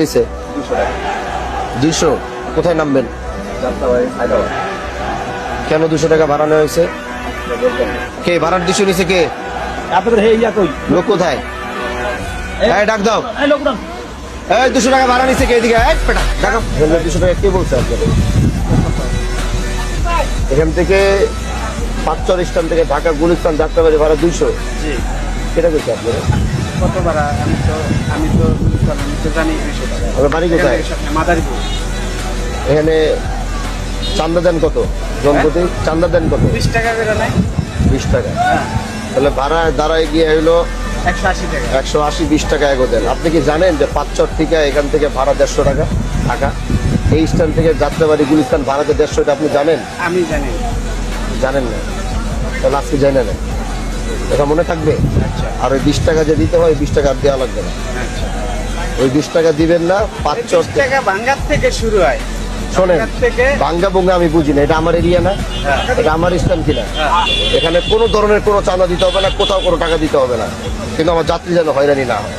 নিছে 200 কোথায় নামবেন? কেন 200 টাকা ভাড়া নেওয়া হয়েছে? কে ভাড়ার 200 নিছে? কে লোক কোথায়? ডাক দাও। এই 200 টাকা ভাড়া নিছে কে? এদিকে টাকা 200 টাকা কে বলছে আপনাকে? এখান থেকে পাঁচচর স্ট্যান্ড থেকে ঢাকা গুলিস্তান যাত্রাবাড়ি ভাড়া 200। কেটা কইছে আপনারা? কত ভাড়া? আমি তো জানি 200 টাকা। আপনার বাড়ি কোথায়? মাদারীপুর। এখানে চান্দা দেন কত? জনপ্রতি চান্দা দেন কত? 20 টাকা করে নাই? 20 টাকা। হ্যাঁ, তাহলে ভাড়া দাঁড়ায় গিয়ে হলো 180 টাকা। 180, 20 টাকা এগো দেন। আপনি কি জানেন যে পাঁচচর থেকে এখান থেকে ভাড়া 150 টাকা ঢাকা? এই স্ট্যান্ড থেকে যাত্রাবাড়ি গুলিস্তান ভাড়াতে 150, এটা আপনি জানেন? আমি জানি। জানেন না? তাহলে আজকে জানেন না, এটা মনে থাকবে। আচ্ছা আর ওই 20 টাকা যে দিতে হয়, 20 টাকা আর দেওয়া লাগবে না। আচ্ছা। ওই 20 টাকা দিবেন না। পাঁচচর 20 টাকা ভাঙ্গার থেকে শুরু হয়। শোনেন, ভাঙ্গার থেকে ভাঙ্গা ভুঙ্গা আমি বুঝি না, এটা আমার এরিয়া না, এটা আমার স্ট্যান্ড কিনা। এখানে কোনো ধরনের কোনো চাঁদা দিতে হবে না, কোথাও কোনো টাকা দিতে হবে না, কিন্তু আমার যাত্রী যেন হয়রানি না হয়।